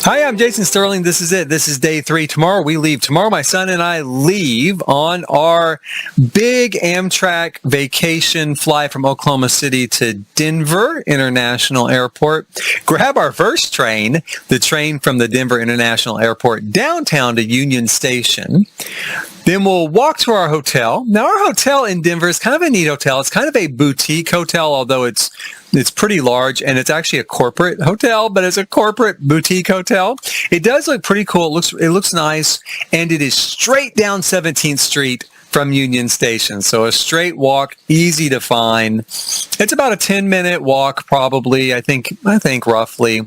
Hi, I'm Jason Sterling. This is it. This is day 3. Tomorrow we leave. Tomorrow my son and I leave on our big Amtrak vacation fly from Oklahoma City to Denver International Airport. Grab our first train, the train from the Denver International Airport downtown to Union Station. Then we'll walk to our hotel. Now, our hotel in Denver is kind of a neat hotel. It's kind of a boutique hotel, although it's pretty large, and it's actually a corporate hotel, but it's a corporate boutique hotel. It does look pretty cool. It looks nice, and it is straight down 17th Street from Union Station. So a straight walk, easy to find. It's about a 10-minute walk, probably, I think roughly.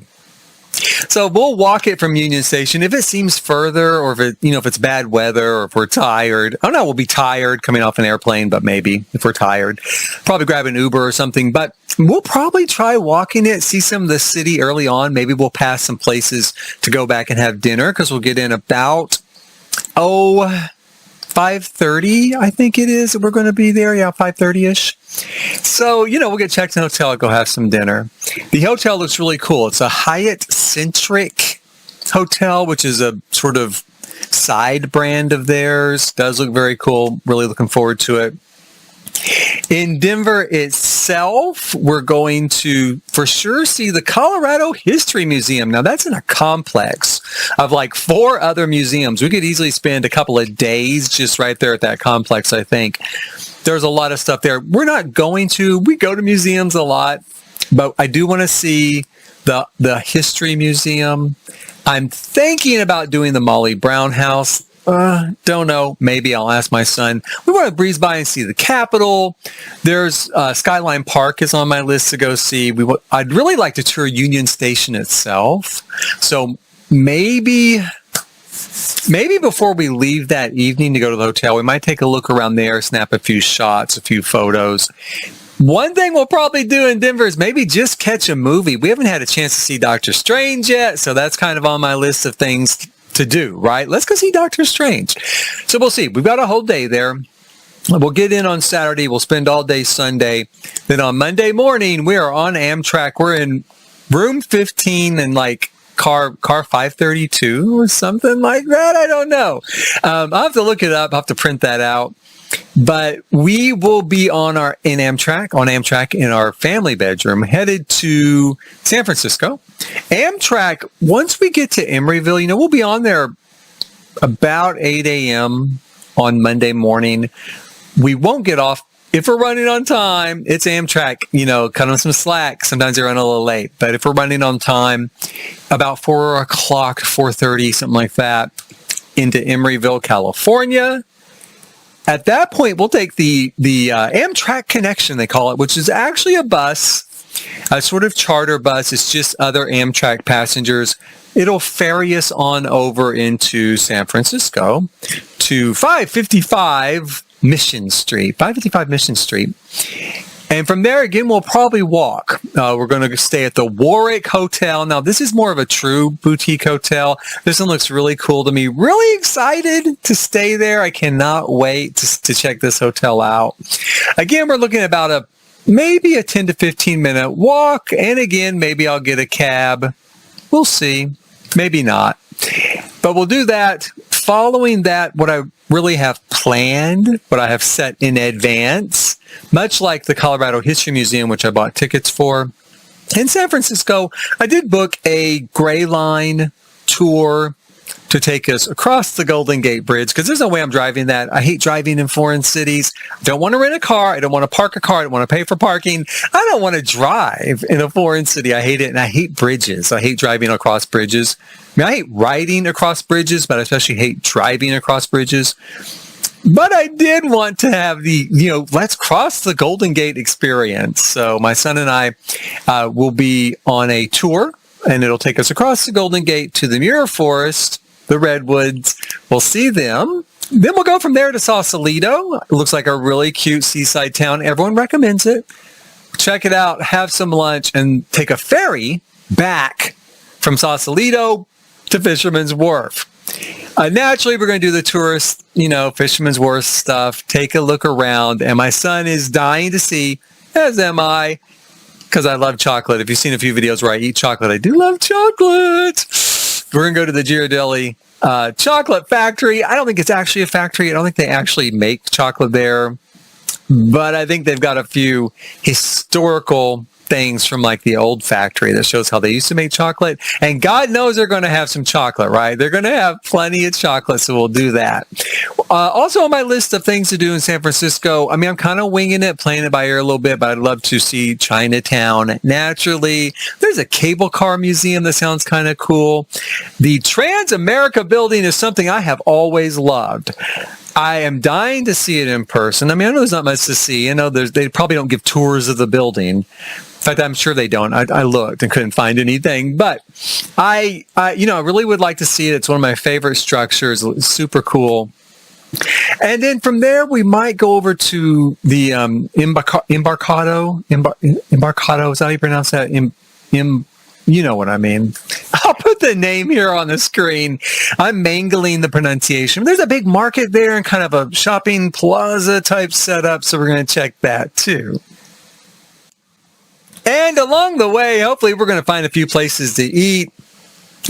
So we'll walk it from Union Station. If it seems further, or if it's bad weather, or if we're tired, I don't know, we'll be tired coming off an airplane, but maybe if we're tired, probably grab an Uber or something. But we'll probably try walking it, see some of the city early on. Maybe we'll pass some places to go back and have dinner, because we'll get in about 5:30, I think it is. We're going to be there. Yeah, 5:30-ish. So, we'll get checked in the hotel and go have some dinner. The hotel looks really cool. It's a Hyatt-centric hotel, which is a sort of side brand of theirs. Does look very cool. Really looking forward to it. In Denver itself, we're going to for sure see the Colorado History Museum. Now, that's in a complex of like 4 other museums. We could easily spend a couple of days just right there at that complex, I think. There's a lot of stuff there. We go to museums a lot, but I do want to see the History Museum. I'm thinking about doing the Molly Brown House. Don't know. Maybe I'll ask my son. We want to breeze by and see the Capitol. There's Skyline Park is on my list to go see. I'd really like to tour Union Station itself. So maybe before we leave that evening to go to the hotel, we might take a look around there, snap a few shots, a few photos. One thing we'll probably do in Denver is maybe just catch a movie. We haven't had a chance to see Doctor Strange yet, so that's kind of on my list of things to do, right? Let's go see Doctor Strange. So we'll see. We've got a whole day there. We'll get in on Saturday. We'll spend all day Sunday. Then on Monday morning, we are on Amtrak. We're in room 15 and like car 532 or something like that. I don't know. I'll have to look it up. I'll have to print that out. But we will be on Amtrak in our family bedroom, headed to San Francisco. Amtrak, once we get to Emeryville, we'll be on there about 8 a.m. on Monday morning. We won't get off. If we're running on time, it's Amtrak, cut them some slack. Sometimes they run a little late. But if we're running on time, about 4 o'clock, 4:30, something like that, into Emeryville, California. At that point, we'll take the Amtrak Connection, they call it, which is actually a bus, a sort of charter bus. It's just other Amtrak passengers. It'll ferry us on over into San Francisco to 555 Mission Street. And from there, again, we'll probably walk. We're going to stay at the Warwick Hotel. Now, this is more of a true boutique hotel. This one looks really cool to me. Really excited to stay there. I cannot wait to check this hotel out. Again, we're looking at about maybe a 10 to 15 minute walk. And again, maybe I'll get a cab. We'll see. Maybe not. But we'll do that. Following that, what I really have planned, what I have set in advance, much like the Colorado History Museum, which I bought tickets for. In San Francisco, I did book a Gray Line tour to take us across the Golden Gate Bridge, because there's no way I'm driving that. I hate driving in foreign cities. I don't want to rent a car. I don't want to park a car. I don't want to pay for parking. I don't want to drive in a foreign city. I hate it, and I hate bridges. I hate driving across bridges. I hate riding across bridges, but I especially hate driving across bridges. But I did want to have the, let's cross the Golden Gate experience. So my son and I will be on a tour, and it'll take us across the Golden Gate to the Muir Forest, the Redwoods. We'll see them. Then we'll go from there to Sausalito. It looks like a really cute seaside town. Everyone recommends it. Check it out, have some lunch, and take a ferry back from Sausalito to Fisherman's Wharf. Naturally, we're going to do the tourist, Fisherman's Wharf stuff, take a look around, and my son is dying to see, as am I, because I love chocolate. If you've seen a few videos where I eat chocolate, I do love chocolate. we're going to go to the Ghirardelli chocolate factory. I don't think it's actually a factory. I don't think they actually make chocolate there. But I think they've got a few historical things from like the old factory that shows how they used to make chocolate. And God knows they're going to have some chocolate, right? They're going to have plenty of chocolate, so we'll do that. Also on my list of things to do in San Francisco, I mean, I'm kind of winging it, playing it by ear a little bit, but I'd love to see Chinatown naturally. There's a cable car museum that sounds kind of cool. The Trans-America building is something I have always loved. I am dying to see it in person. I mean, I know there's not much to see. I know they probably don't give tours of the building. In fact, I'm sure they don't. I looked and couldn't find anything. But I really would like to see it. It's one of my favorite structures. It's super cool. And then from there, we might go over to the Embarcado. Embarcado, is that how you pronounce that? You know what I mean. I'll put the name here on the screen. I'm mangling the pronunciation. There's a big market there and kind of a shopping plaza type setup, so we're going to check that too. And along the way, hopefully we're going to find a few places to eat.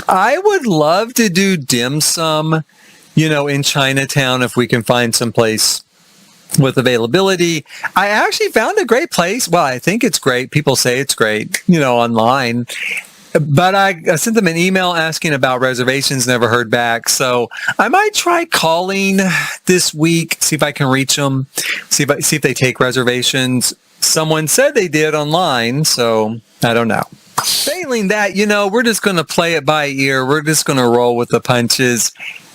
I would love to do dim sum, in Chinatown if we can find some place with availability. I actually found a great place. Well, I think it's great. People say it's great, online. But I sent them an email asking about reservations, never heard back. So I might try calling this week, see if I can reach them, see if they take reservations. Someone said they did online, so I don't know. Failing that, we're just going to play it by ear. We're just going to roll with the punches.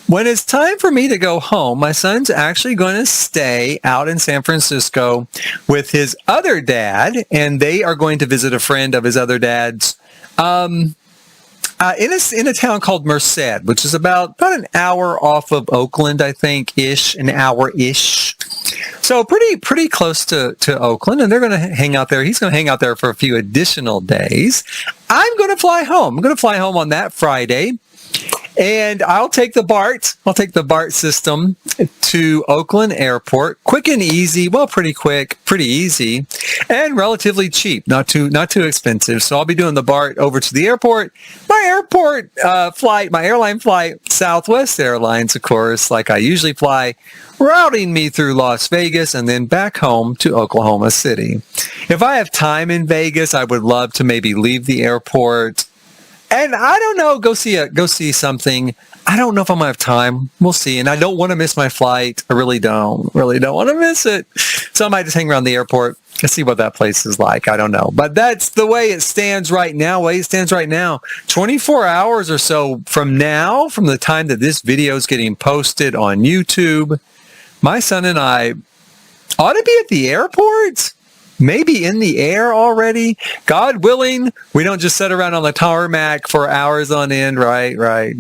When it's time for me to go home, my son's actually going to stay out in San Francisco with his other dad, and they are going to visit a friend of his other dad's in a town called Merced, which is about an hour off of Oakland, I think, an hour-ish. So pretty close to Oakland, and they're going to hang out there. He's going to hang out there for a few additional days. I'm going to fly home. I'm going to fly home on that Friday. And I'll take the BART. I'll take the BART system to Oakland Airport. Quick and easy. Well, pretty quick, pretty easy, and relatively cheap. Not too expensive. So I'll be doing the BART over to the airport. My airline flight, Southwest Airlines, of course, like I usually fly, routing me through Las Vegas and then back home to Oklahoma City. If I have time in Vegas, I would love to maybe leave the airport. And I don't know, go see something. I don't know if I'm going to have time. We'll see. And I don't want to miss my flight. I really don't want to miss it. So I might just hang around the airport and see what that place is like. I don't know. But that's the way it stands right now. 24 hours or so from now, from the time that this video is getting posted on YouTube, my son and I ought to be at the airport. Maybe in the air already. God willing, we don't just sit around on the tarmac for hours on end, right? Right.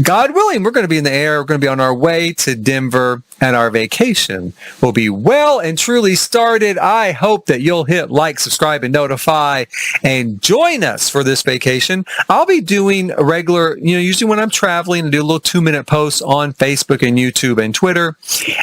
God willing, we're going to be in the air. We're going to be on our way to Denver, and our vacation will be well and truly started. I hope that you'll hit like, subscribe, and notify, and join us for this vacation. I'll be doing a regular, usually when I'm traveling, I do a little 2-minute posts on Facebook and YouTube and Twitter.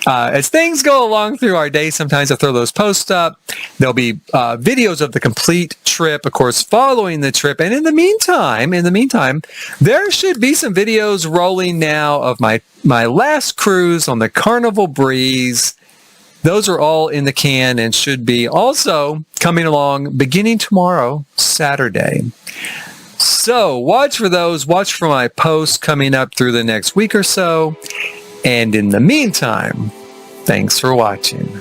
As things go along through our day, sometimes I throw those posts up. There'll be videos of the complete trip, of course, following the trip. And in the meantime, there should be some videos rolling now of my last cruise on the Carnival Breeze. Those are all in the can and should be also coming along beginning tomorrow, Saturday. So watch for those. Watch for my posts coming up through the next week or so. And in the meantime, thanks for watching.